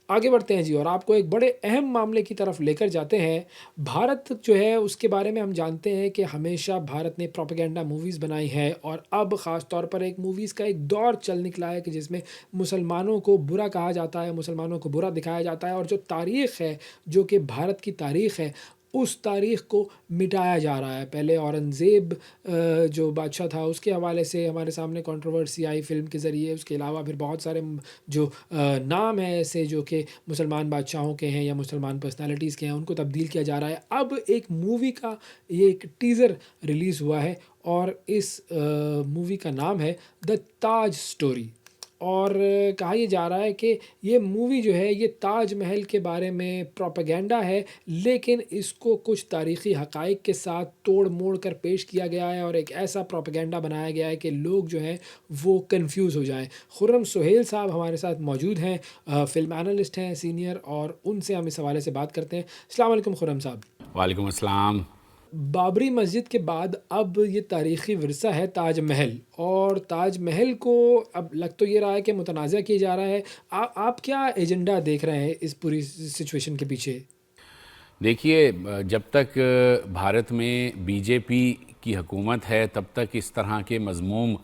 आगे बढ़ते हैं जी और आपको एक बड़े अहम मामले की तरफ लेकर जाते हैं। भारत जो है उसके बारे में हम जानते हैं कि हमेशा भारत ने प्रोपेगेंडा मूवीज़ बनाई है और अब ख़ास तौर पर एक मूवीज़ का एक दौर चल निकला है कि जिसमें मुसलमानों को बुरा कहा जाता है, मुसलमानों को बुरा दिखाया जाता है और जो तारीख़ है, जो कि भारत की तारीख़ है, उस तारीख़ को मिटाया जा रहा है। पहले औरंगज़ेब जो बादशाह था उसके हवाले से हमारे सामने कंट्रोवर्सी आई फ़िल्म के ज़रिए। उसके अलावा फिर बहुत सारे जो नाम हैं ऐसे जो कि मुसलमान बादशाहों के हैं या मुसलमान पर्सनालिटीज़ के हैं, उनको तब्दील किया जा रहा है। अब एक मूवी का ये एक टीज़र रिलीज़ हुआ है और इस मूवी का नाम है द ताज स्टोरी। और कहा ये जा रहा है कि ये मूवी जो है ये ताज महल के बारे में प्रोपेगेंडा है, लेकिन इसको कुछ तारीख़ी हक़ाइक़ के साथ तोड़ मोड़ कर पेश किया गया है और एक ऐसा प्रोपेगेंडा बनाया गया है कि लोग जो हैं वो कन्फ्यूज़ हो जाएं। खुर्रम सुहेल साहब हमारे साथ मौजूद हैं, फ़िल्म एनालिस्ट हैं सीनियर, और उनसे हम इस हवाले से बात करते हैं। अस्सलाम वालेकुम खुर्रम साहब। वालेकुम अस्सलाम। बाबरी मस्जिद के बाद अब ये तारीख़ी विरसा है ताज महल, और ताज महल को अब लग तो ये रहा है कि मुतनाज़ा किया जा रहा है। आप क्या एजेंडा देख रहे हैं इस पूरी सिचुएशन के पीछे? देखिए, जब तक भारत में बीजेपी की हुकूमत है तब तक इस तरह के मज़मूम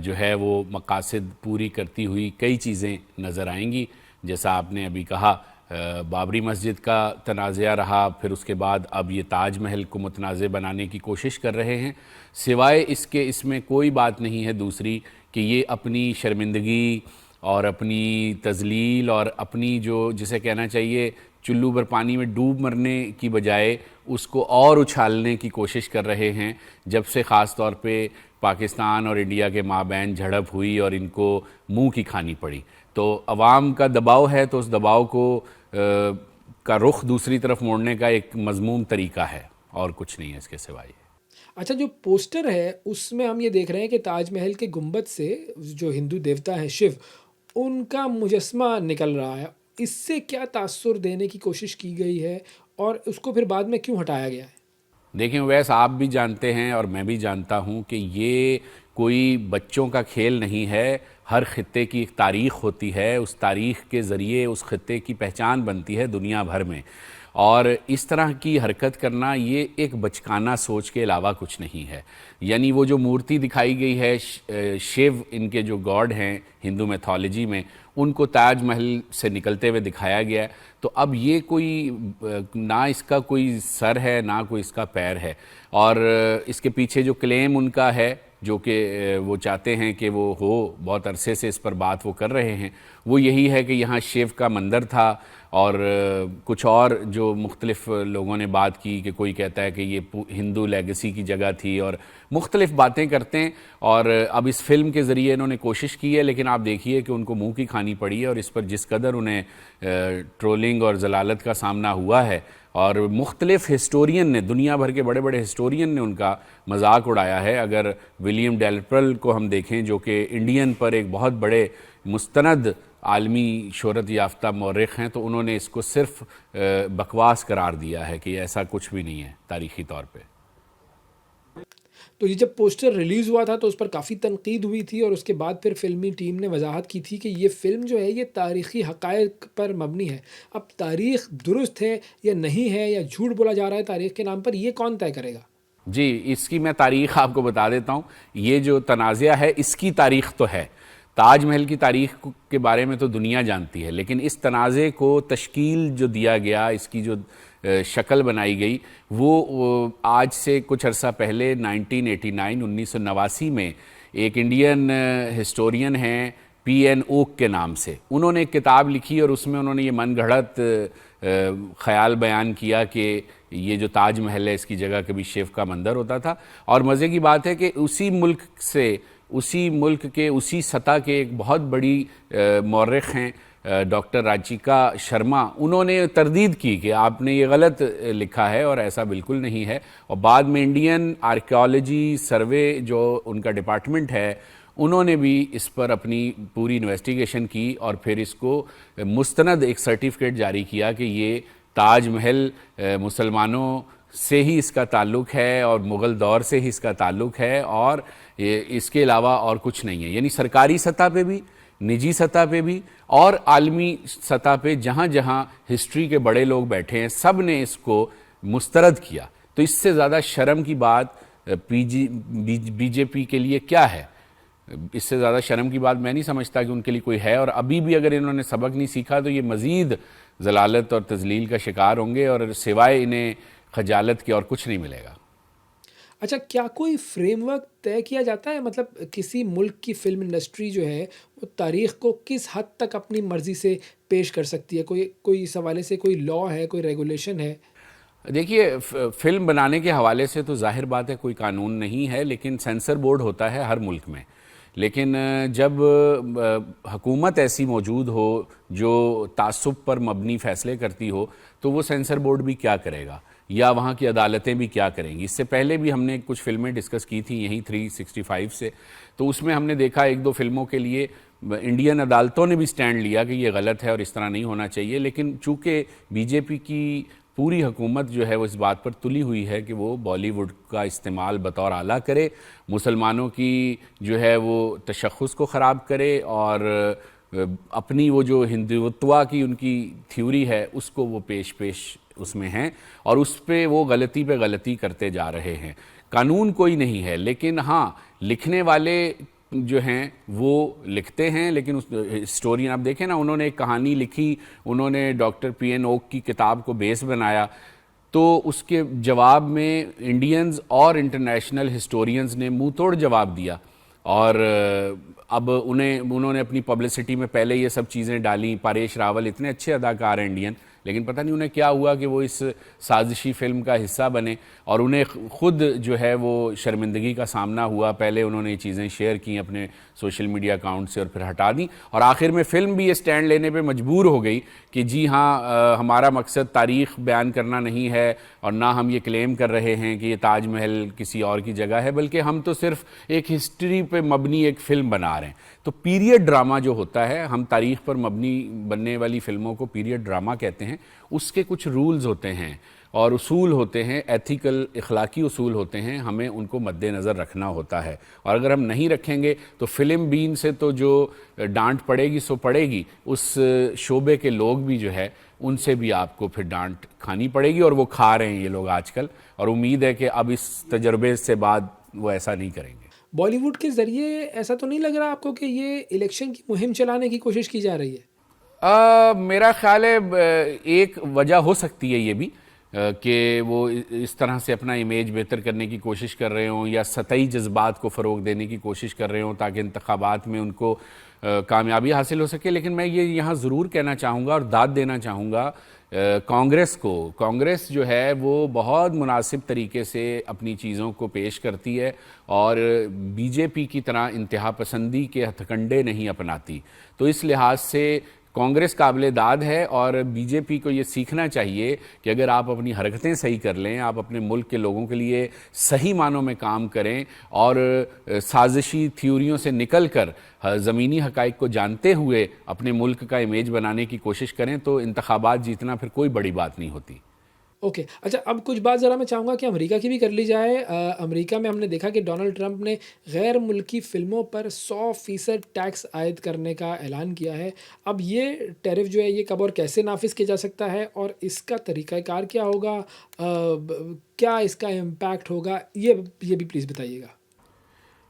जो है वो मकासद पूरी करती हुई कई चीज़ें नज़र आएंगी। जैसा आपने अभी कहा, बाबरी मस्जिद का तनाज़ा रहा, फिर उसके बाद अब ये ताज महल को मुतनाज़ बनाने की कोशिश कर रहे हैं। सिवाय इसके इसमें कोई बात नहीं है दूसरी कि ये अपनी शर्मिंदगी और अपनी तज़लील और अपनी जो जिसे कहना चाहिए चुल्लू भर पानी में डूब मरने की बजाय उसको और उछालने की कोशिश कर रहे हैं। जब से ख़ास तौर पे पाकिस्तान और इंडिया के माबैन झड़प हुई और इनको मुंह की खानी पड़ी, तो अवाम का दबाव है, तो उस दबाव को का रुख दूसरी तरफ मोड़ने का एक मज़मूम तरीका है, और कुछ नहीं है इसके सिवाय। अच्छा, जो पोस्टर है उसमें हम ये देख रहे हैं कि ताजमहल के गुंबद से जो हिंदू देवता है शिव, उनका मुजस्मा निकल रहा है। इससे क्या तासुर देने की कोशिश की गई है और उसको फिर बाद में क्यों हटाया गया है? देखिए वैसे आप भी जानते हैं और मैं भी जानता हूं कि ये कोई बच्चों का खेल नहीं है। हर खित्ते की एक तारीख़ होती है, उस तारीख़ के ज़रिए उस खित्ते की पहचान बनती है दुनिया भर में, और इस तरह की हरकत करना ये एक बचकाना सोच के अलावा कुछ नहीं है। यानी वो जो मूर्ति दिखाई गई है, शिव इनके जो गॉड हैं हिंदू मैथोलॉजी में, उनको ताजमहल से निकलते हुए दिखाया गया है। तो अब ये कोई ना इसका कोई सर है ना कोई इसका पैर है, और इसके पीछे जो क्लेम उनका है, जो कि वो चाहते हैं कि वो हो, बहुत अरसे से इस पर बात वो कर रहे हैं, वो यही है कि यहाँ शिव का मंदिर था, और कुछ और जो मुख्तलिफ़ लोगों ने बात की कि कोई कहता है कि ये हिंदू लेगेसी की जगह थी, और मुख्तलिफ़ बातें करते हैं। और अब इस फिल्म के ज़रिए इन्होंने कोशिश की है, लेकिन आप देखिए कि उनको मुंह की खानी पड़ी है, और इस पर जिस कदर उन्हें ट्रोलिंग और जलालत का सामना हुआ है, और मुख्तलिफ़ हिस्टोरियन ने, दुनिया भर के बड़े बड़े हिस्टोरियन ने उनका मजाक उड़ाया है। अगर विलियम डेलप्रल को हम देखें, जो कि इंडियन पर एक बहुत बड़े मुस्तनद आलमी शोहरत याफ्ता मौरख़ हैं, तो उन्होंने इसको सिर्फ बकवास करार दिया है कि ऐसा कुछ भी नहीं है तारीख़ी तौर पे। तो ये जब पोस्टर रिलीज़ हुआ था तो उस पर काफ़ी तनकीद हुई थी और उसके बाद फिर फ़िल्मी टीम ने वजाहत की थी कि ये फ़िल्म जो है ये तारीख़ी हक़ाइक़ पर मबनी है। अब तारीख़ दुरुस्त है या नहीं है, या झूठ बोला जा रहा है तारीख़ के नाम पर, ये कौन तय करेगा? जी, इसकी मैं तारीख़ आपको बता देता हूँ। ये जो तनाज़ा है इसकी तारीख़ तो है, ताजमहल की तारीख़ के बारे में तो दुनिया जानती है, लेकिन इस तनाज़े को तश्कील जो दिया गया, इसकी जो शक्ल बनाई गई, वो आज से कुछ अरसा पहले 1989 में एक इंडियन हिस्टोरियन हैं पी.एन. ओक के नाम से, उन्होंने एक किताब लिखी और उसमें उन्होंने ये मन घड़त ख़याल बयान किया कि ये जो ताजमहल है इसकी जगह कभी शिव का मंदिर होता था। और मज़े की बात है कि उसी मुल्क से, उसी मुल्क के उसी सतह के एक बहुत बड़ी मौरख़ हैं डॉक्टर राचिका शर्मा, उन्होंने तरदीद की कि आपने ये गलत लिखा है और ऐसा बिल्कुल नहीं है। और बाद में इंडियन आर्कियोलॉजी सर्वे जो उनका डिपार्टमेंट है, उन्होंने भी इस पर अपनी पूरी इन्वेस्टिगेशन की और फिर इसको मुस्तनद एक सर्टिफिकेट जारी किया कि ये ताजमहल मुसलमानों से ही इसका ताल्लुक़ है और मुग़ल दौर से ही इसका ताल्लुक़ है, और इसके अलावा और कुछ नहीं है। यानी सरकारी सतह पे भी निजी सतह पे भी और आलमी सतह पे जहाँ जहाँ हिस्ट्री के बड़े लोग बैठे हैं, सब ने इसको मुस्तरद किया। तो इससे ज़्यादा शर्म की बात बीजेपी के लिए क्या है? इससे ज़्यादा शर्म की बात मैं नहीं समझता कि उनके लिए कोई है। और अभी भी अगर इन्होंने सबक नहीं सीखा तो ये मज़ीद जलालत और तजलील का शिकार होंगे और सिवाय इन्हें खजालत के और कुछ नहीं मिलेगा। अच्छा, क्या कोई फ्रेमवर्क तय किया जाता है? मतलब किसी मुल्क की फ़िल्म इंडस्ट्री जो है, वो तारीख़ को किस हद तक अपनी मर्ज़ी से पेश कर सकती है? कोई कोई इस हवाले से कोई लॉ है, कोई रेगुलेशन है? देखिए, फिल्म बनाने के हवाले से तो जाहिर बात है कोई कानून नहीं है, लेकिन सेंसर बोर्ड होता है हर मुल्क में। लेकिन जब हुकूमत ऐसी मौजूद हो जो तासुब पर मबनी फ़ैसले करती हो, तो वो सेंसर बोर्ड भी क्या करेगा या वहाँ की अदालतें भी क्या करेंगी। इससे पहले भी हमने कुछ फ़िल्में डिस्कस की थी यहीं 365 से, तो उसमें हमने देखा एक दो फिल्मों के लिए इंडियन अदालतों ने भी स्टैंड लिया कि ये गलत है और इस तरह नहीं होना चाहिए। लेकिन चूँकि बीजेपी की पूरी हुकूमत जो है वो इस बात पर तुली हुई है कि वो बॉलीवुड का इस्तेमाल बतौर आला करे, मुसलमानों की जो है वो तशख़्ख़ुस को ख़राब करे और अपनी वो जो हिंदुत्वा की उनकी थ्योरी है उसको वो पेश उसमें हैं और उस पर वो गलती पे गलती करते जा रहे हैं। कानून कोई नहीं है, लेकिन हाँ, लिखने वाले जो हैं वो लिखते हैं। लेकिन उस हिस्टोरियन आप देखें ना, उन्होंने एक कहानी लिखी, उन्होंने डॉक्टर पीएन ओक की किताब को बेस बनाया, तो उसके जवाब में इंडियंस और इंटरनेशनल हिस्टोरियंस ने मुंह तोड़ जवाब दिया। और अब उन्होंने अपनी पब्लिसिटी में पहले ये सब चीज़ें डाली। परेश रावल इतने अच्छे अदाकार हैं इंडियन, लेकिन पता नहीं उन्हें क्या हुआ कि वो इस साजिशी फिल्म का हिस्सा बने और उन्हें खुद जो है वो शर्मिंदगी का सामना हुआ। पहले उन्होंने ये चीज़ें शेयर की अपने सोशल मीडिया अकाउंट से और फिर हटा दी, और आखिर में फ़िल्म भी ये स्टैंड लेने पे मजबूर हो गई कि जी हाँ, हमारा मकसद तारीख़ बयान करना नहीं है और ना हम ये क्लेम कर रहे हैं कि ये ताजमहल किसी और की जगह है, बल्कि हम तो सिर्फ एक हिस्ट्री पे मबनी एक फ़िल्म बना रहे हैं। तो पीरियड ड्रामा जो होता है, हम तारीख़ पर मबनी बनने वाली फ़िल्मों को पीरियड ड्रामा कहते हैं। उसके कुछ रूल्स होते हैं और उसूल होते हैं, एथिकल इखलाकी उसूल होते हैं, हमें उनको मद्देनज़र रखना होता है। और अगर हम नहीं रखेंगे तो फ़िल्म बीन से तो जो डांट पड़ेगी सो पड़ेगी, उस शोबे के लोग भी जो है उनसे भी आपको फिर डांट खानी पड़ेगी, और वो खा रहे हैं ये लोग आजकल। और उम्मीद है कि अब इस तजर्बे से बाद वो ऐसा नहीं करेंगे। बॉलीवुड के ज़रिए ऐसा तो नहीं लग रहा आपको कि ये इलेक्शन की मुहिम चलाने की कोशिश की जा रही है? मेरा ख्याल है एक वजह हो सकती है ये भी कि वो इस तरह से अपना इमेज बेहतर करने की कोशिश कर रहे हों या सतही जज्बात को फ़रोग देने की कोशिश कर रहे हों ताकि इंतखाबात में उनको कामयाबी हासिल हो सके। लेकिन मैं ये यहाँ ज़रूर कहना चाहूँगा और दाद देना चाहूँगा कांग्रेस को। कांग्रेस जो है वो बहुत मुनासिब तरीके से अपनी चीज़ों को पेश करती है और बीजेपी की तरह इंतहा पसंदी के हथकंडे नहीं अपनाती। तो इस लिहाज से कांग्रेस काबिले दाद है और बीजेपी को ये सीखना चाहिए कि अगर आप अपनी हरकतें सही कर लें, आप अपने मुल्क के लोगों के लिए सही मानों में काम करें और साजिशी थ्योरियों से निकल कर ज़मीनी हक़ाइक़ को जानते हुए अपने मुल्क का इमेज बनाने की कोशिश करें, तो इंतखाबात जीतना फिर कोई बड़ी बात नहीं होती। ओके, अच्छा, अब कुछ बात ज़रा मैं चाहूँगा कि अमेरिका की भी कर ली जाए। अमेरिका में हमने देखा कि डोनाल्ड ट्रंप ने गैर मुल्की फ़िल्मों पर 100% टैक्स आयद करने का ऐलान किया है। अब ये टैरिफ जो है ये कब और कैसे नाफिज किया जा सकता है और इसका तरीक़ाकार क्या होगा? क्या इसका इम्पैक्ट होगा? ये भी प्लीज़ बताइएगा।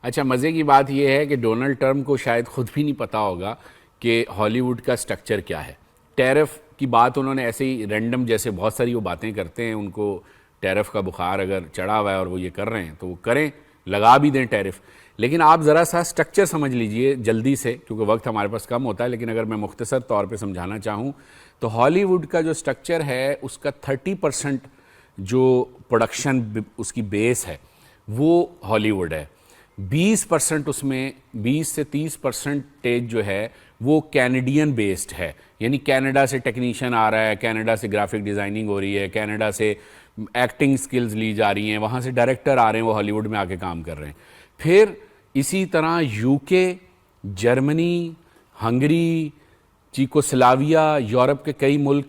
अच्छा, मज़े की बात यह है कि डोनाल्ड ट्रंप को शायद ख़ुद भी नहीं पता होगा कि हॉलीवुड का स्ट्रक्चर क्या है। टैरिफ की बात उन्होंने ऐसे ही रैंडम, जैसे बहुत सारी वो बातें करते हैं, उनको टैरिफ का बुखार अगर चढ़ा हुआ है और वो ये कर रहे हैं तो वो करें, लगा भी दें टैरिफ। लेकिन आप ज़रा सा स्ट्रक्चर समझ लीजिए जल्दी से, क्योंकि वक्त हमारे पास कम होता है। लेकिन अगर मैं मुख्तसर तौर पे समझाना चाहूँ तो हॉलीवुड का जो स्ट्रक्चर है उसका 30% जो प्रोडक्शन उसकी बेस है वो हॉलीवुड है। 20% उसमें 20 से 30% जो है वो कैनेडियन बेस्ड है, यानी कनाडा से टेक्नीशियन आ रहा है, कनाडा से ग्राफिक डिज़ाइनिंग हो रही है, कनाडा से एक्टिंग स्किल्स ली जा रही हैं, वहाँ से डायरेक्टर आ रहे हैं, वो हॉलीवुड में आके काम कर रहे हैं। फिर इसी तरह यूके, जर्मनी, हंगरी, चीकोस्लाविया, यूरोप के कई मुल्क,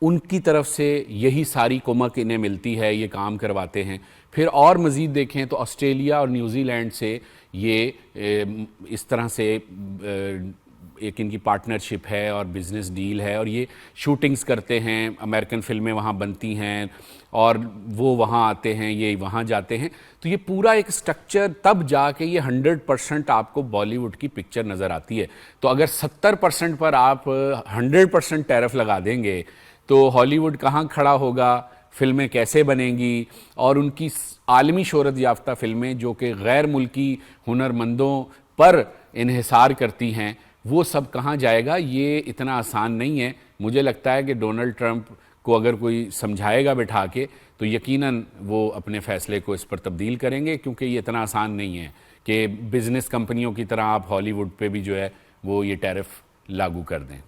उनकी तरफ से यही सारी कुमक इन्हें मिलती है, ये काम करवाते हैं। फिर और मज़ीद देखें तो ऑस्ट्रेलिया और न्यूज़ीलैंड से ये इस तरह से एक इनकी पार्टनरशिप है और बिजनेस डील है, और ये शूटिंग्स करते हैं, अमेरिकन फिल्में वहाँ बनती हैं और वो वहाँ आते हैं, ये वहाँ जाते हैं। तो ये पूरा एक स्ट्रक्चर, तब जाके ये 100% आपको बॉलीवुड की पिक्चर नज़र आती है। तो अगर 70% पर आप 100% टैरिफ लगा देंगे तो हॉलीवुड कहाँ खड़ा होगा, फिल्में कैसे बनेंगी, और उनकी आलमी शोहरत याफ्ता फिल्में जो कि गैर मुल्की हुनरमंदों पर इन्हिसार करती हैं, वो सब कहाँ जाएगा। ये इतना आसान नहीं है। मुझे लगता है कि डोनाल्ड ट्रंप को अगर कोई समझाएगा बिठा के तो यकीनन वो अपने फ़ैसले को इस पर तब्दील करेंगे, क्योंकि ये इतना आसान नहीं है कि बिज़नेस कंपनियों की तरह आप हॉलीवुड पे भी जो है वो ये टैरिफ लागू कर दें।